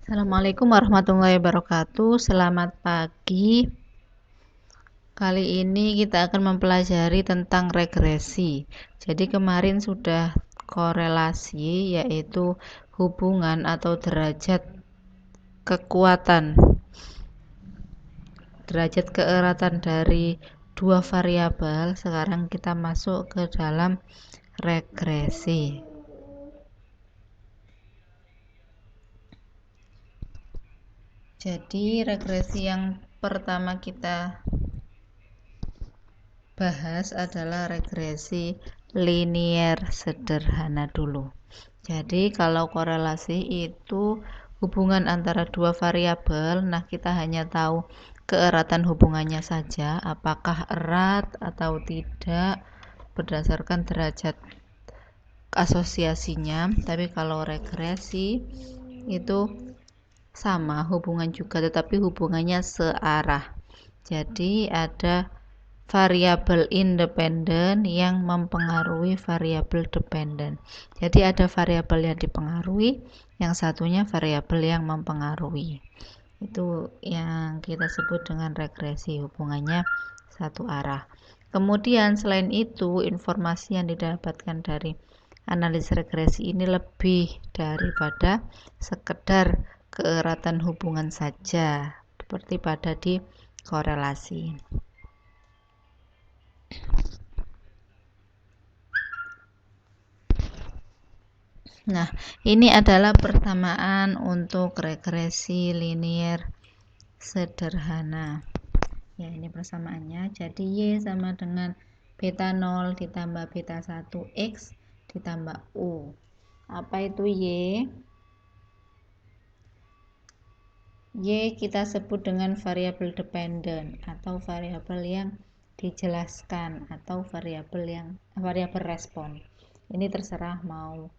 Assalamualaikum warahmatullahi wabarakatuh. Selamat pagi. Kali ini kita akan mempelajari tentang regresi. Jadi kemarin sudah korelasi, yaitu hubungan atau derajat kekuatan, derajat keeratan dari dua variabel. Sekarang kita masuk ke dalam regresi. Jadi regresi yang pertama kita bahas adalah regresi linier sederhana dulu. Jadi kalau korelasi itu hubungan antara dua variabel, nah kita hanya tahu keeratan hubungannya saja, apakah erat atau tidak berdasarkan derajat asosiasinya. Tapi kalau regresi itu sama hubungan juga, tetapi hubungannya searah. Jadi ada variabel independen yang mempengaruhi variabel dependen. Jadi ada variabel yang dipengaruhi, yang satunya variabel yang mempengaruhi. Itu yang kita sebut dengan regresi, hubungannya satu arah. Kemudian selain itu, informasi yang didapatkan dari analisis regresi ini lebih daripada sekedar keeratan hubungan saja, seperti pada di korelasi. Nah, ini adalah persamaan untuk regresi linier sederhana. Ya, ini persamaannya. Jadi Y sama dengan beta 0 ditambah beta 1 X ditambah U. Apa itu Y? Y kita sebut dengan variabel dependen atau variabel yang dijelaskan atau variabel respon. Ini terserah mau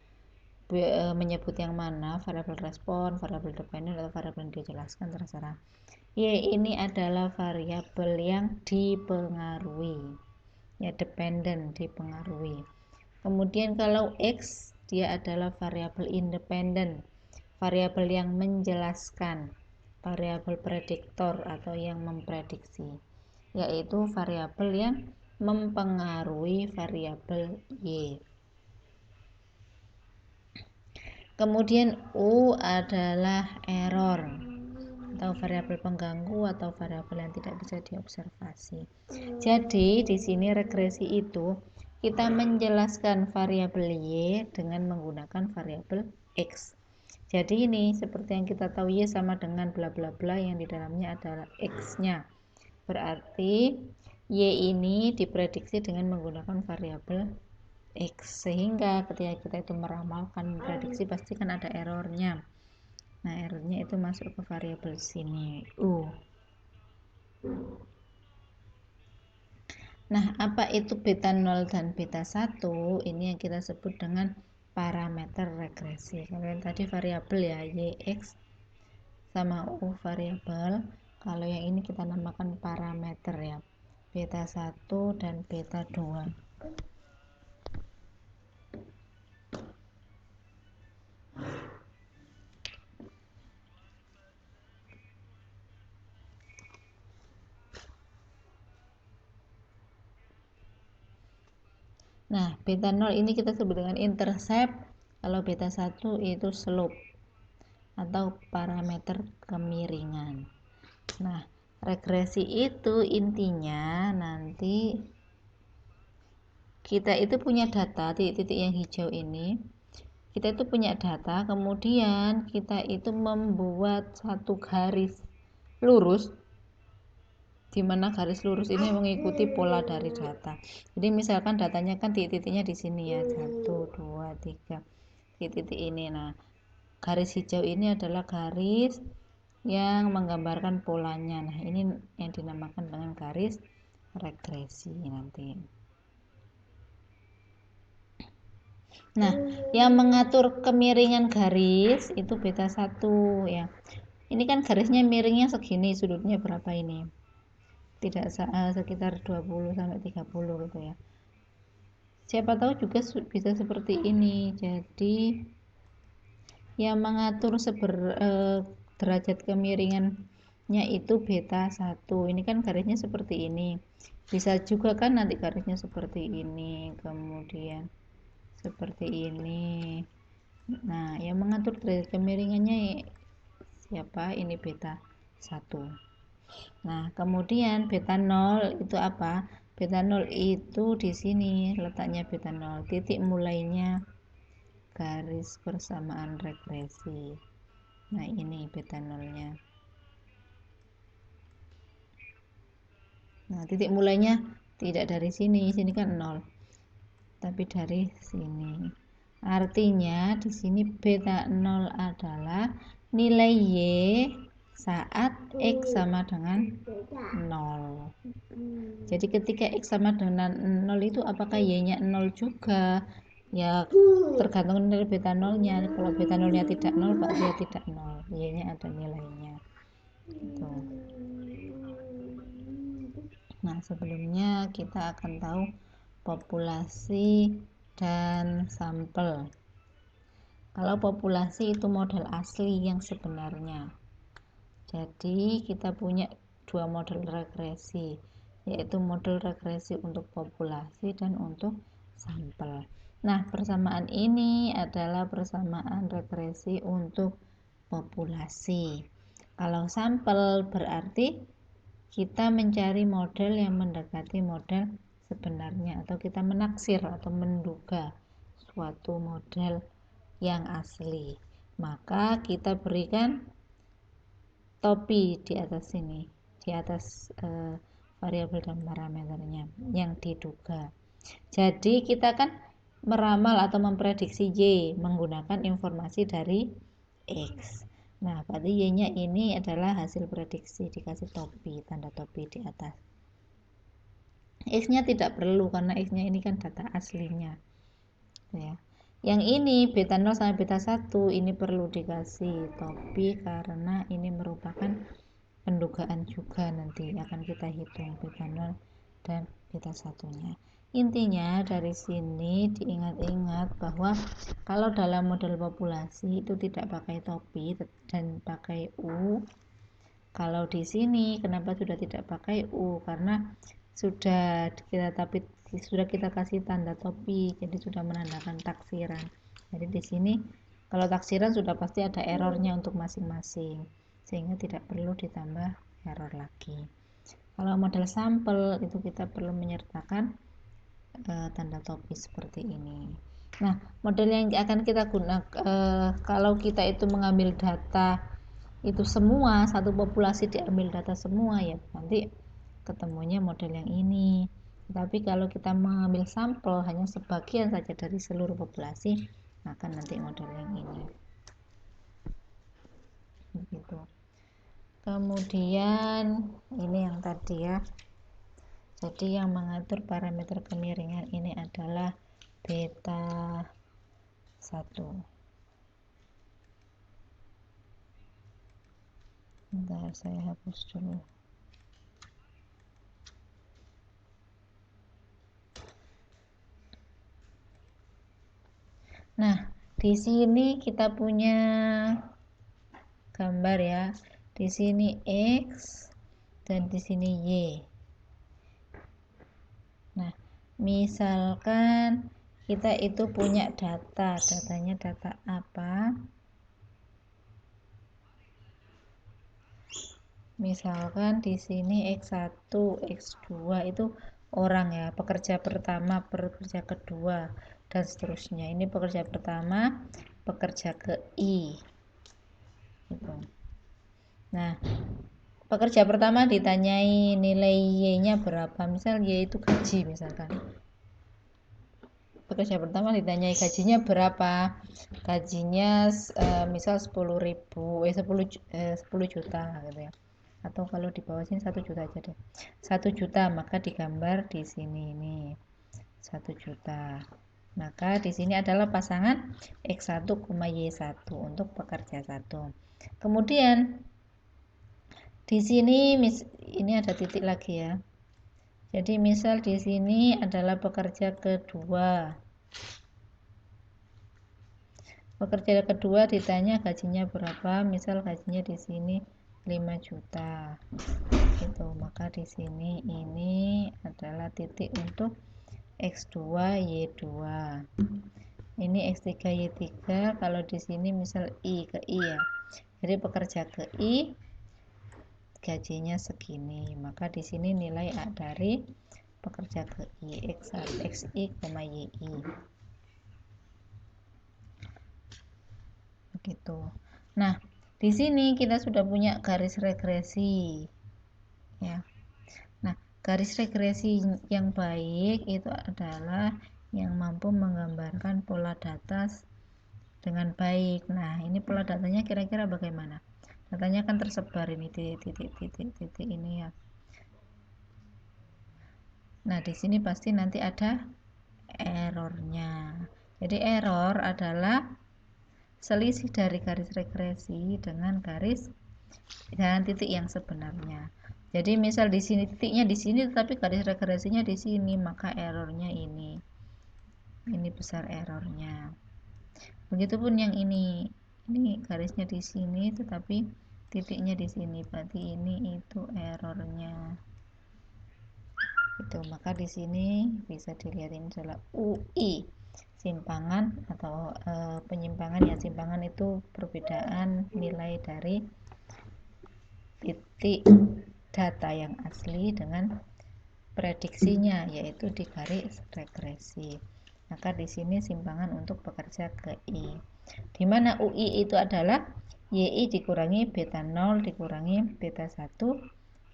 menyebut yang mana, variabel respon, variabel dependen, atau variabel yang dijelaskan, terserah. Y ini adalah variabel yang dipengaruhi, ya, dependen, dipengaruhi. Kemudian kalau X, dia adalah variabel independen, variabel yang menjelaskan, variabel prediktor atau yang memprediksi, yaitu variabel yang mempengaruhi variabel Y. Kemudian U adalah error atau variabel pengganggu atau variabel yang tidak bisa diobservasi. Jadi di sini regresi itu kita menjelaskan variabel Y dengan menggunakan variabel X. Jadi ini seperti yang kita tahu Y sama dengan bla bla bla yang di dalamnya adalah X-nya. Berarti Y ini diprediksi dengan menggunakan variabel X, sehingga ketika kita itu meramalkan prediksi pasti kan ada errornya. Nah, errornya itu masuk ke variabel sini U. Nah, apa itu beta 0 dan beta 1? Ini yang kita sebut dengan parameter regresi. Kalau yang tadi variabel ya, YX sama U variabel. Kalau yang ini kita namakan parameter ya, beta 1 dan beta 2. Nah, beta 0 ini kita sebut dengan intercept, kalau beta 1 itu slope atau parameter kemiringan. Nah, regresi itu intinya nanti kita itu punya data, titik-titik yang hijau ini, kita itu punya data, kemudian kita itu membuat satu garis lurus, di mana garis lurus ini mengikuti pola dari data. Jadi misalkan datanya kan titik-titiknya di sini ya, 1, 2, 3 titik ini. Nah, garis hijau ini adalah garis yang menggambarkan polanya. Nah, ini yang dinamakan dengan garis regresi nanti. Nah, yang mengatur kemiringan garis itu beta 1 ya. Ini kan garisnya miringnya segini, sudutnya berapa ini? Tidak sekitar 20 sampai 30 gitu ya. Siapa tahu juga bisa seperti ini. Jadi yang mengatur derajat kemiringannya itu beta 1. Ini kan garisnya seperti ini. Bisa juga kan nanti garisnya seperti ini, kemudian seperti ini. Nah, yang mengatur derajat kemiringannya siapa? Ini beta 1. Nah, kemudian beta 0 itu apa? Beta 0 itu di sini letaknya beta 0. Titik mulainya garis persamaan regresi. Nah, ini beta 0-nya. Nah, titik mulainya tidak dari sini kan 0. Tapi dari sini. Artinya di sini beta 0 adalah nilai Y saat X sama dengan 0. Jadi ketika X sama dengan 0 itu apakah Y-nya 0 juga? Ya tergantung dari beta 0-nya. Kalau beta 0-nya tidak 0, berarti dia tidak 0. Y-nya ada nilainya. Gitu. Nah, sebelumnya kita akan tahu populasi dan sampel. Kalau populasi itu model asli yang sebenarnya. Jadi kita punya dua model regresi, yaitu model regresi untuk populasi dan untuk sampel. Nah, persamaan ini adalah persamaan regresi untuk populasi. Kalau sampel berarti kita mencari model yang mendekati model sebenarnya, atau kita menaksir atau menduga suatu model yang asli. Maka kita berikan topi di atas sini, di atas variabel dan parameternya yang diduga. Jadi kita kan meramal atau memprediksi Y menggunakan informasi dari X. Nah, berarti Y-nya ini adalah hasil prediksi, dikasih topi, tanda topi di atas. X-nya tidak perlu karena X-nya ini kan data aslinya. Ya. Yang ini beta 0 sampai beta 1 ini perlu dikasih topi karena ini merupakan pendugaan juga, nanti akan kita hitung beta 0 dan beta 1-nya. Intinya dari sini diingat-ingat bahwa kalau dalam model populasi itu tidak pakai topi dan pakai U. Kalau di sini kenapa sudah tidak pakai U? Karena sudah kita kasih tanda topi, jadi sudah menandakan taksiran. Jadi di sini kalau taksiran sudah pasti ada errornya untuk masing-masing, sehingga tidak perlu ditambah error lagi. Kalau model sampel itu kita perlu menyertakan tanda topi seperti ini. Nah, model yang akan kita gunakan kalau kita itu mengambil data itu semua, satu populasi diambil data semua, ya nanti ketemunya model yang ini. Tapi kalau kita mengambil sampel hanya sebagian saja dari seluruh populasi, maka nanti model yang ini. Begitu. Kemudian ini yang tadi ya. Jadi yang mengatur parameter kemiringan ini adalah beta 1. Bentar, saya hapus dulu. Nah, di sini kita punya gambar ya. Di sini X dan di sini Y. Nah, misalkan kita itu punya datanya data apa? Misalkan di sini X1, X2 itu orang ya, pekerja pertama, pekerja kedua, dan seterusnya. Ini pekerja pertama, pekerja ke I. Gitu. Nah, pekerja pertama ditanyai nilai Y-nya berapa, misal Y itu gaji misalkan. Pekerja pertama ditanyai gajinya berapa, gajinya misal 10 juta gitu ya, atau kalau di bawah sini 1 juta aja deh, 1 juta, maka digambar di sini ini 1 juta. Maka di sini adalah pasangan X1, Y1 untuk pekerja 1. Kemudian di sini ini ada titik lagi ya. Jadi misal di sini adalah pekerja kedua. Pekerja kedua ditanya gajinya berapa, misal gajinya di sini 5 juta. Gitu. Maka di sini ini adalah titik untuk X2 Y2. Ini X3 Y3, kalau di sini misal I ke I ya. Jadi pekerja ke I gajinya segini, maka di sini nilai A dari pekerja ke I XI, YI. Begitu. Nah, di sini kita sudah punya garis regresi. Ya. Nah, garis regresi yang baik itu adalah yang mampu menggambarkan pola data dengan baik. Nah, ini pola datanya kira-kira bagaimana? Datanya kan tersebar ini titik ini ya. Nah, di sini pasti nanti ada errornya. Jadi error adalah selisih dari garis regresi dengan titik yang sebenarnya. Jadi misal di sini titiknya di sini tetapi garis regresinya di sini, maka errornya ini. Ini besar errornya. Begitupun yang ini garisnya di sini tetapi titiknya di sini, berarti ini itu errornya. Itu maka di sini bisa dilihat ini adalah UI, simpangan atau penyimpangan ya. Simpangan itu perbedaan nilai dari titik data yang asli dengan prediksinya, yaitu di garis regresi. Maka di sini simpangan untuk pekerja ke I, di mana UI itu adalah YI dikurangi beta 0 dikurangi beta 1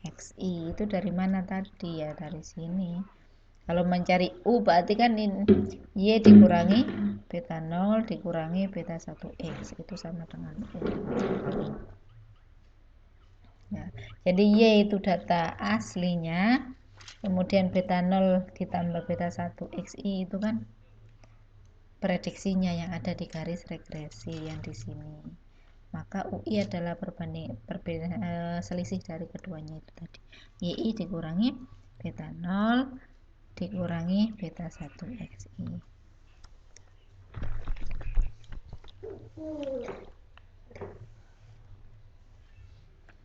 XI. Itu dari mana tadi ya? Dari sini. Kalau mencari U berarti kan Y dikurangi beta 0 dikurangi beta 1X itu sama dengan U. Ya, jadi Y itu data aslinya, kemudian beta 0 ditambah beta 1XI itu kan prediksinya yang ada di garis regresi yang di sini. Maka UI adalah selisih dari keduanya itu tadi. YI dikurangi beta 0 dikurangi beta 1XI.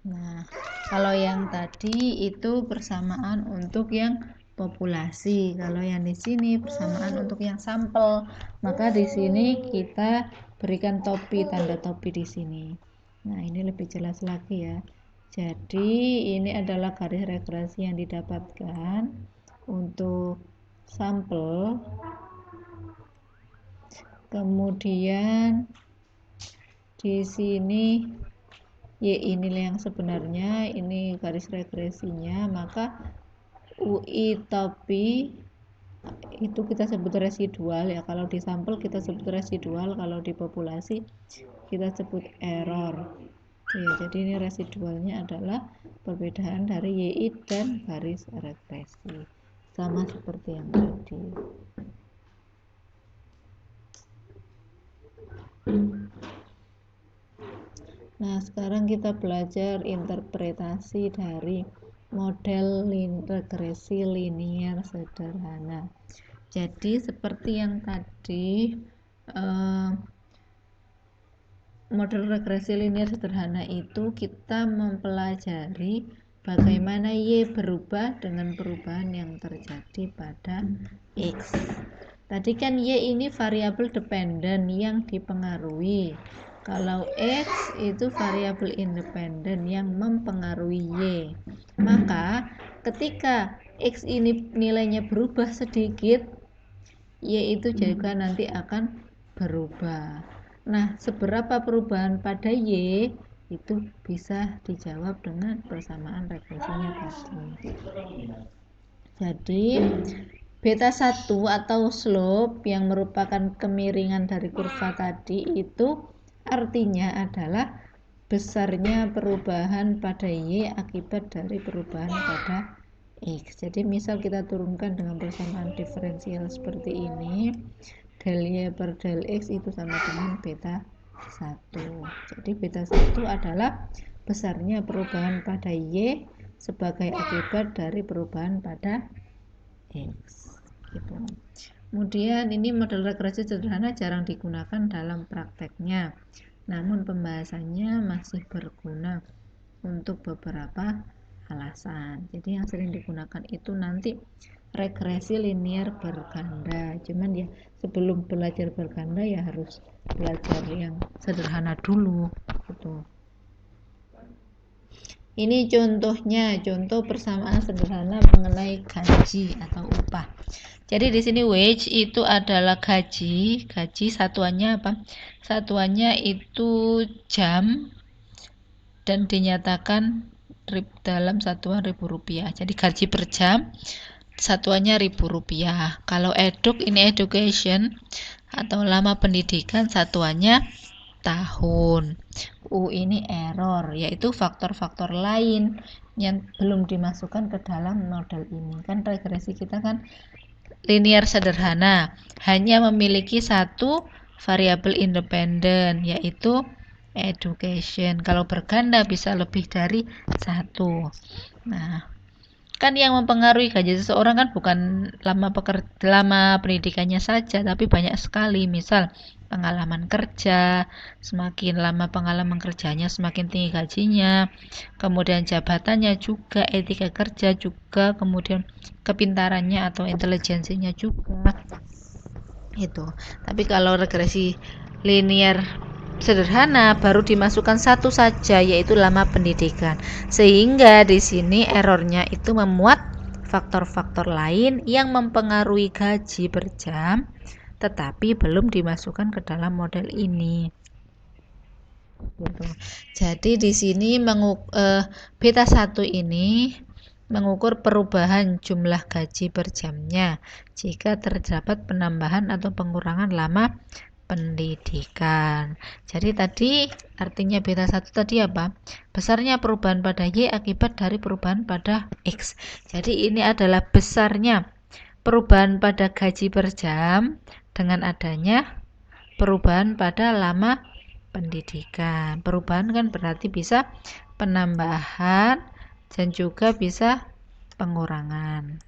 Nah, kalau yang tadi itu persamaan untuk yang populasi. Kalau yang di sini persamaan untuk yang sampel. Maka di sini kita berikan topi, tanda topi di sini. Nah, ini lebih jelas lagi ya. Jadi, ini adalah garis regresi yang didapatkan untuk sampel. Kemudian di sini Y nilai yang sebenarnya, ini garis regresinya, maka UI topi itu kita sebut residual ya. Kalau di sampel kita sebut residual, kalau di populasi kita sebut error ya. Jadi ini residualnya adalah perbedaan dari YI dan garis regresi, sama seperti yang tadi. Nah, sekarang kita belajar interpretasi dari model regresi linier sederhana. Jadi seperti yang tadi, model regresi linier sederhana itu kita mempelajari bagaimana Y berubah dengan perubahan yang terjadi pada X. Tadi kan Y ini variabel dependen yang dipengaruhi. Kalau X itu variabel independen yang mempengaruhi Y. Maka ketika X ini nilainya berubah sedikit, Y itu juga nanti akan berubah. Nah, seberapa perubahan pada Y itu bisa dijawab dengan persamaan regresinya tadi. Jadi beta 1 atau slope yang merupakan kemiringan dari kurva tadi itu artinya adalah besarnya perubahan pada Y akibat dari perubahan pada X. Jadi misal kita turunkan dengan persamaan diferensial seperti ini, del Y per del X itu sama dengan beta 1. Jadi beta 1 adalah besarnya perubahan pada Y sebagai akibat dari perubahan pada X gitu. Kemudian ini model regresi sederhana jarang digunakan dalam prakteknya, namun pembahasannya masih berguna untuk beberapa alasan. Jadi yang sering digunakan itu nanti regresi linear berganda. Cuman ya sebelum belajar berganda ya harus belajar yang sederhana dulu gitu. Ini contohnya, contoh persamaan sederhana mengenai gaji atau upah. Jadi di sini wage itu adalah gaji, satuannya apa? Satuannya itu jam dan dinyatakan dalam satuan ribu rupiah. Jadi gaji per jam satuannya Rp1.000. Kalau ini education atau lama pendidikan satuannya tahun. Ini error, yaitu faktor-faktor lain yang belum dimasukkan ke dalam model ini. Kan regresi kita kan linear sederhana, hanya memiliki satu variabel independen, yaitu education. Kalau berganda bisa lebih dari satu. Nah, kan yang mempengaruhi gaji seseorang kan bukan lama pendidikannya saja, tapi banyak sekali. Misal pengalaman kerja, semakin lama pengalaman kerjanya semakin tinggi gajinya, kemudian jabatannya juga, etika kerja juga, kemudian kepintarannya atau intelijensinya juga itu. Tapi kalau regresi linear sederhana baru dimasukkan satu saja, yaitu lama pendidikan, sehingga di sini errornya itu memuat faktor-faktor lain yang mempengaruhi gaji per jam tetapi belum dimasukkan ke dalam model ini gitu. Jadi di sini beta 1 ini mengukur perubahan jumlah gaji per jamnya jika terdapat penambahan atau pengurangan lama pendidikan. Jadi tadi artinya beta 1 tadi apa? Besarnya perubahan pada Y akibat dari perubahan pada X. Jadi ini adalah besarnya perubahan pada gaji per jam dengan adanya perubahan pada lama pendidikan. Perubahan kan berarti bisa penambahan dan juga bisa pengurangan.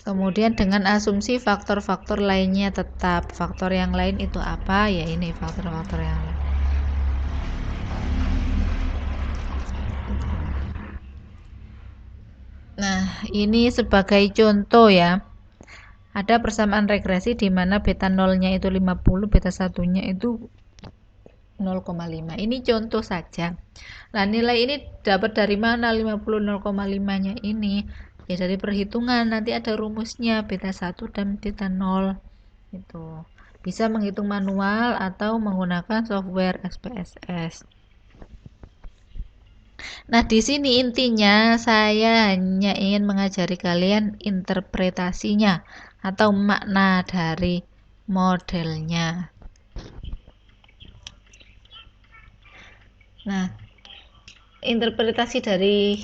Kemudian dengan asumsi faktor-faktor lainnya tetap. Faktor yang lain itu apa? Ya ini faktor-faktor yang lain. Nah, ini sebagai contoh ya. Ada persamaan regresi di mana beta 0-nya itu 50, beta 1-nya itu 0,5. Ini contoh saja. Nah, nilai ini dapat dari mana 50 0,5-nya ini? Ya dari perhitungan, nanti ada rumusnya beta 1 dan beta 0 itu. Bisa menghitung manual atau menggunakan software SPSS. Nah, di sini intinya saya hanya ingin mengajari kalian interpretasinya atau makna dari modelnya. Nah, interpretasi dari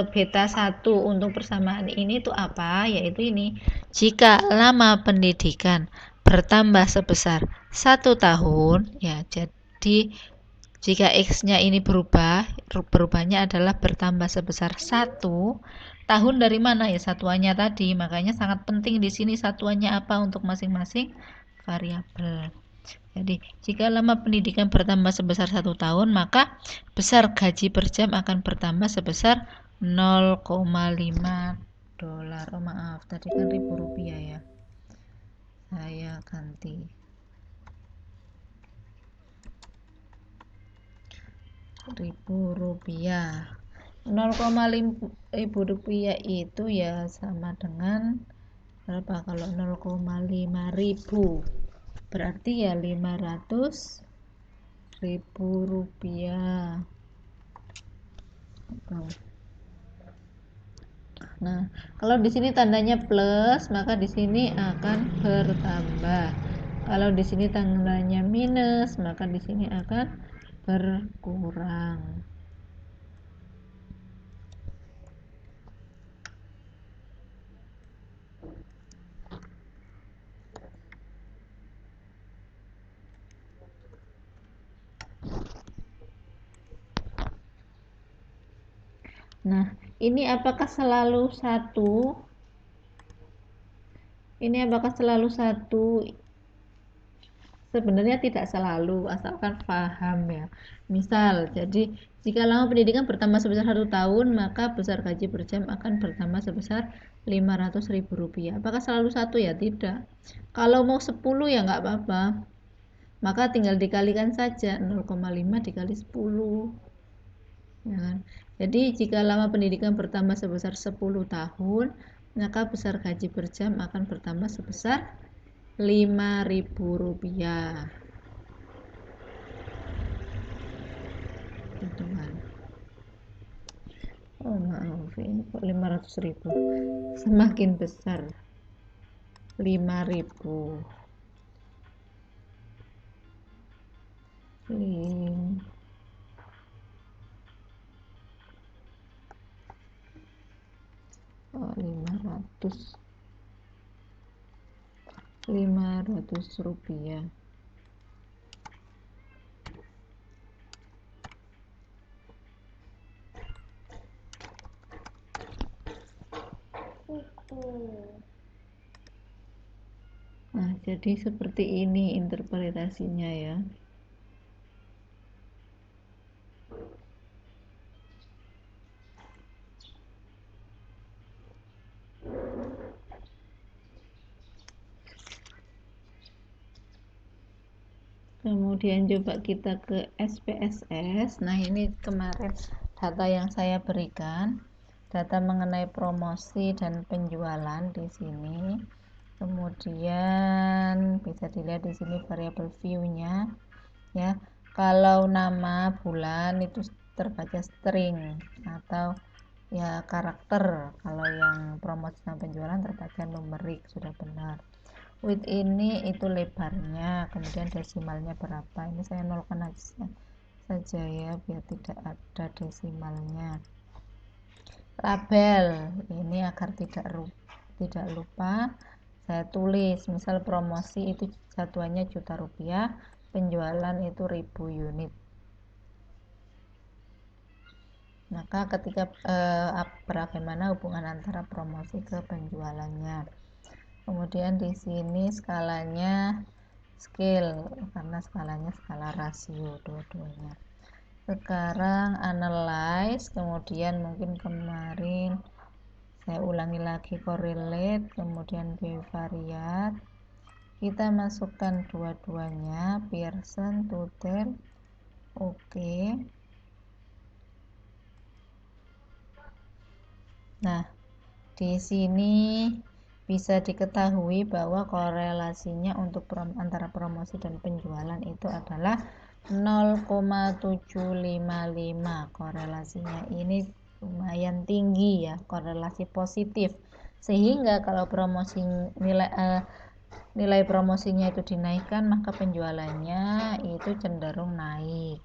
beta 1 untuk persamaan ini itu apa? Yaitu ini, jika lama pendidikan bertambah sebesar 1 tahun, ya jadi jika X-nya ini berubahnya adalah bertambah sebesar 1 tahun dari mana ya satuannya tadi, makanya sangat penting di sini satuannya apa untuk masing-masing variabel. Jadi, jika lama pendidikan bertambah sebesar 1 tahun, maka besar gaji per jam akan bertambah sebesar 0,5 dolar. Oh maaf, tadi kan Rp1.000 ya. Saya ganti Rp1.000. 0,5 Rp1.000 itu ya sama dengan berapa? Kalau 0,5 ribu berarti ya 500.000 rupiah. Nah, kalau di sini tandanya plus, maka di sini akan bertambah. Kalau di sini tandanya minus, maka di sini akan berkurang. Nah, Ini apakah selalu satu? Ini apakah selalu satu? Sebenarnya tidak selalu, asalkan paham ya. Misal, jadi jika lama pendidikan bertambah sebesar 1 tahun, maka besar gaji per jam akan bertambah sebesar Rp500.000. Apakah selalu satu ya? Tidak. Kalau mau 10 ya nggak apa-apa. Maka tinggal dikalikan saja 0,5 dikali 10. Ya kan? Jadi jika lama pendidikan bertambah sebesar 10 tahun, maka besar gaji per jam akan bertambah sebesar Rp5.000. Gitu kan. Oh maaf, ini kok 500.000. Semakin besar 5.000. 500 rupiah. Nah, jadi seperti ini interpretasinya ya. Kemudian coba kita ke SPSS. Nah, ini kemarin data yang saya berikan, data mengenai promosi dan penjualan di sini. Kemudian bisa dilihat di sini variabel view-nya ya. Kalau nama bulan itu terbaca string atau ya karakter. Kalau yang promosi dan penjualan terbaca numerik, sudah benar. Width ini itu lebarnya, kemudian desimalnya berapa, ini saya nolkan aja saja ya biar tidak ada desimalnya. Label ini agar tidak lupa saya tulis, misal promosi itu satuannya juta rupiah, penjualan itu 1000 unit. Maka ketika bagaimana hubungan antara promosi ke penjualannya. Kemudian di sini skalanya scale, karena skalanya skala rasio dua-duanya. Sekarang analyze, kemudian mungkin kemarin saya ulangi lagi correlate, kemudian bivariate. Kita masukkan dua-duanya, Pearson, Tudor, oke. Nah, di sini bisa diketahui bahwa korelasinya untuk antara promosi dan penjualan itu adalah 0,755. Korelasinya ini lumayan tinggi ya, korelasi positif, sehingga kalau nilai promosinya itu dinaikkan, maka penjualannya itu cenderung naik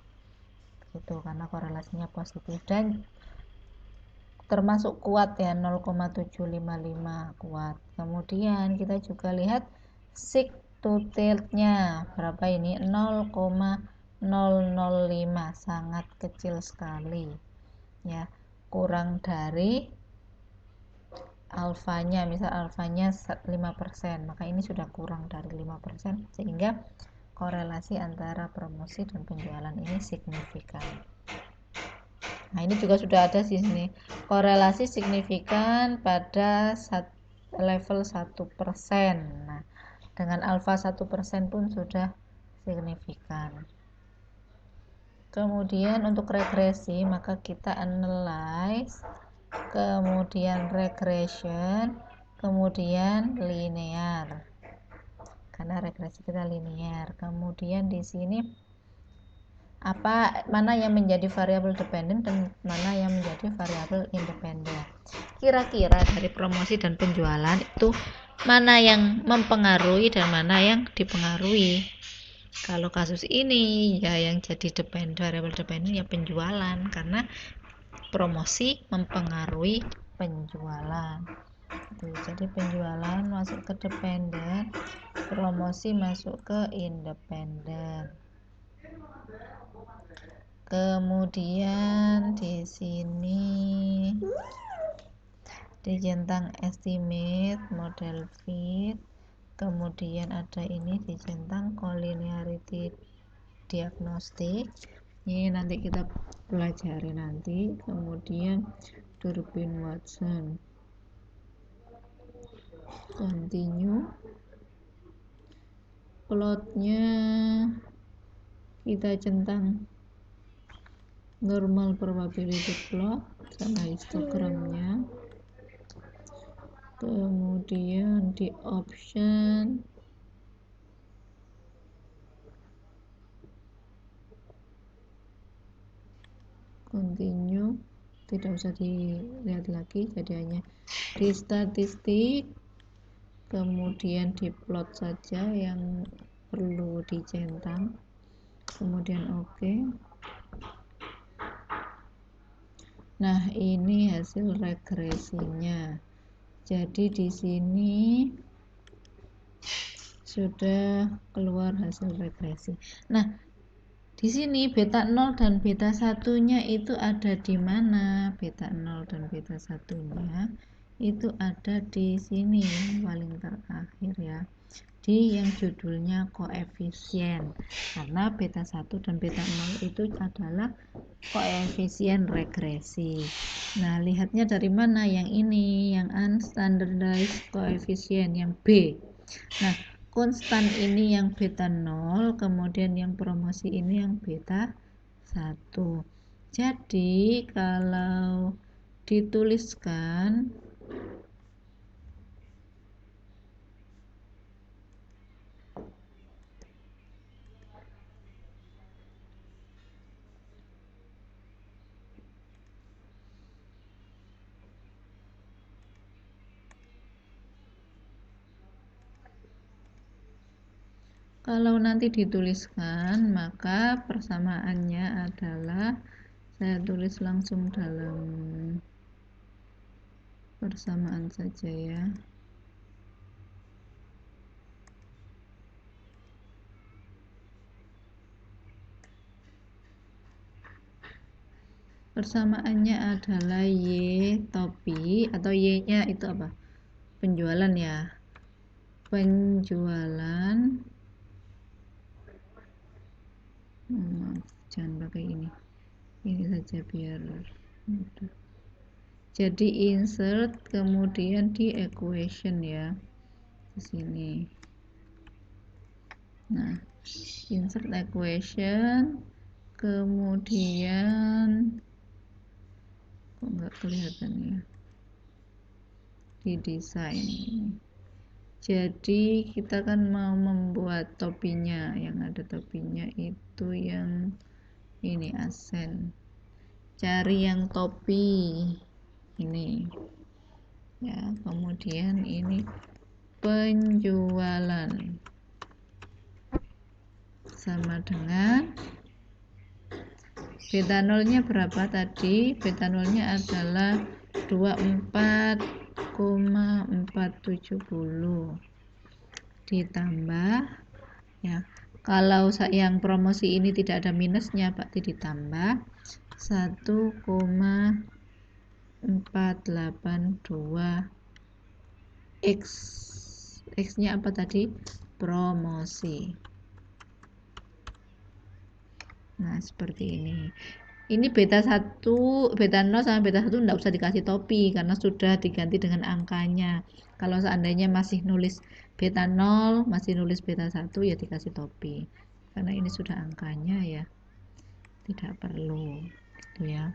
gitu, karena korelasinya positif dan termasuk kuat ya, 0,755 kuat. Kemudian kita juga lihat sig to tail-nya berapa, ini 0,005, sangat kecil sekali ya, kurang dari alfanya. Misal alfanya 5%, maka ini sudah kurang dari 5%, sehingga korelasi antara promosi dan penjualan ini signifikan. Nah, ini juga sudah ada di sini korelasi signifikan pada level 1%. Nah, dengan alfa 1% pun sudah signifikan. Kemudian untuk regresi, maka kita analyze, kemudian regression, kemudian linear. Karena regresi kita linear. Kemudian di sini mana yang menjadi variabel dependen dan mana yang menjadi variabel independen. Kira-kira dari promosi dan penjualan itu mana yang mempengaruhi dan mana yang dipengaruhi. Kalau kasus ini ya yang jadi variabel dependen ya penjualan, karena promosi mempengaruhi penjualan. Jadi penjualan masuk ke dependen, promosi masuk ke independen. Kemudian di sini dicentang estimate model fit, kemudian ada ini dicentang collinearity diagnostik. Ini nanti kita pelajari nanti. Kemudian Durbin Watson, continue. Plotnya kita centang normal probability plot sama histogramnya. Kemudian di option continue, tidak usah dilihat lagi, jadi hanya di statistik, kemudian di plot saja yang perlu dicentang, kemudian oke. Nah, ini hasil regresinya. Jadi di sini sudah keluar hasil regresi. Nah, di sini beta 0 dan beta 1-nya itu ada di mana? Beta 0 dan beta 1-nya itu ada di sini paling terakhir ya. Di yang judulnya koefisien. Karena beta 1 dan beta 0 itu adalah koefisien regresi. Nah, lihatnya dari mana? Yang ini, yang unstandardized koefisien, yang B. Nah, konstan ini yang beta 0, kemudian yang promosi ini yang beta 1. Jadi kalau dituliskan maka persamaannya adalah, saya tulis langsung dalam persamaan saja ya. Persamaannya adalah Y topi, atau Y-nya itu apa? Penjualan ya. Penjualan, maaf, jangan pakai ini saja biar mudah. Jadi insert, kemudian di equation ya, di sini. Nah, insert equation, kemudian kok nggak kelihatan ya, di desain. Jadi kita kan mau membuat topinya, yang ada topinya itu yang ini asen. Cari yang topi ini ya, kemudian ini penjualan sama dengan beta nolnya berapa tadi? Beta nolnya adalah 24,470 ditambah ya, kalau yang promosi ini tidak ada minusnya berarti ditambah 1,482 X. X-nya apa tadi? Promosi. Nah, seperti ini. Ini beta 1, beta 0 sama beta 1 enggak usah dikasih topi karena sudah diganti dengan angkanya. Kalau seandainya masih nulis beta 0, masih nulis beta 1 ya dikasih topi. Karena ini sudah angkanya ya. Tidak perlu gitu ya.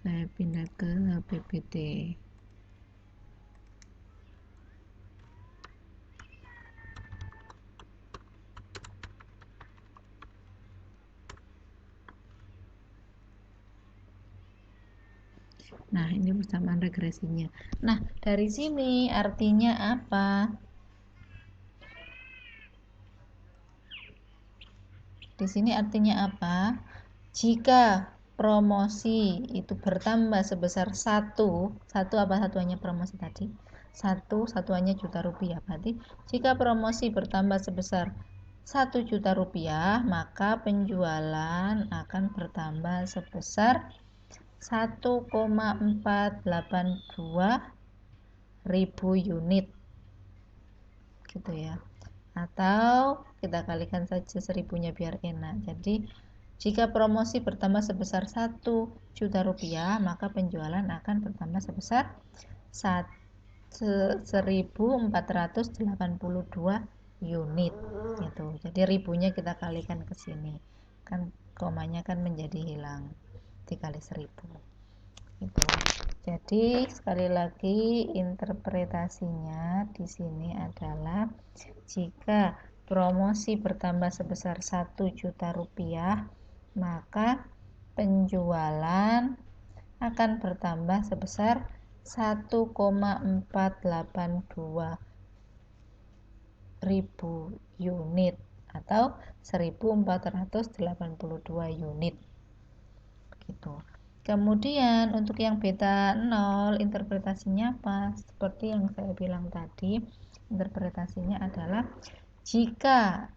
Saya pindah ke PPT. Nah, ini persamaan regresinya. Nah, dari sini artinya apa? Di sini artinya apa? Jika promosi itu bertambah sebesar 1 apa satuannya promosi tadi? 1 satuannya juta rupiah. Berarti jika promosi bertambah sebesar 1 juta rupiah, maka penjualan akan bertambah sebesar 1,482 ribu unit gitu ya, atau kita kalikan saja 1000-nya biar enak. Jadi jika promosi bertambah sebesar 1 juta rupiah, maka penjualan akan bertambah sebesar 1482 unit gitu. Jadi ribunya kita kalikan ke sini, kan komanya kan menjadi hilang, dikali 1000 gitu. Jadi sekali lagi interpretasinya di sini adalah jika promosi bertambah sebesar 1 juta rupiah, maka penjualan akan bertambah sebesar 1,482 ribu unit atau 1482 unit gitu. Kemudian untuk yang beta 0 interpretasinya apa? Seperti yang saya bilang tadi, interpretasinya adalah jika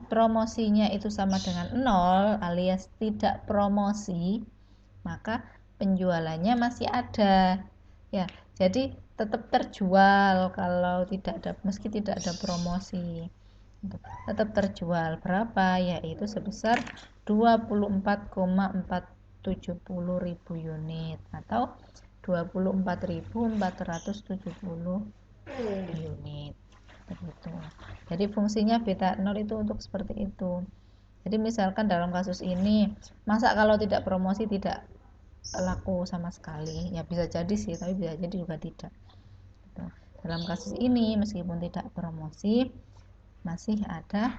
promosinya itu sama dengan 0 alias tidak promosi, maka penjualannya masih ada ya, jadi tetap terjual kalau tidak ada, meski tidak ada promosi tetap terjual berapa, yaitu sebesar 24,470 ribu unit atau 24.470 unit begitu. Jadi fungsinya beta 0 itu untuk seperti itu. Jadi misalkan dalam kasus ini, masa kalau tidak promosi tidak laku sama sekali, ya bisa jadi sih, tapi bisa jadi juga tidak gitu. Dalam kasus ini meskipun tidak promosi masih ada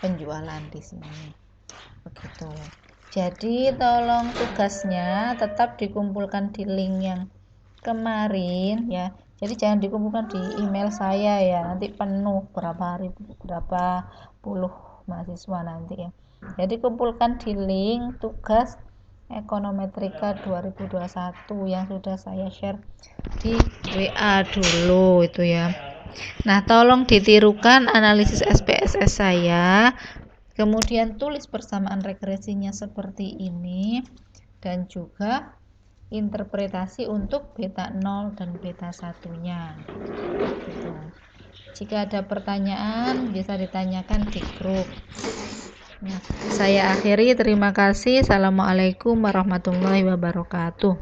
penjualan di sini begitu. Jadi tolong tugasnya tetap dikumpulkan di link yang kemarin ya, jadi jangan dikumpulkan di email saya ya, nanti penuh berapa puluh mahasiswa nanti ya. Jadi kumpulkan di link tugas Ekonometrika 2021 yang sudah saya share di WA dulu itu ya. Nah, tolong ditirukan analisis SPSS saya, kemudian tulis persamaan regresinya seperti ini, dan juga interpretasi untuk beta 0 dan beta 1-nya gitu. Jika ada pertanyaan bisa ditanyakan di grup. Nah, saya akhiri, terima kasih. Assalamualaikum warahmatullahi wabarakatuh.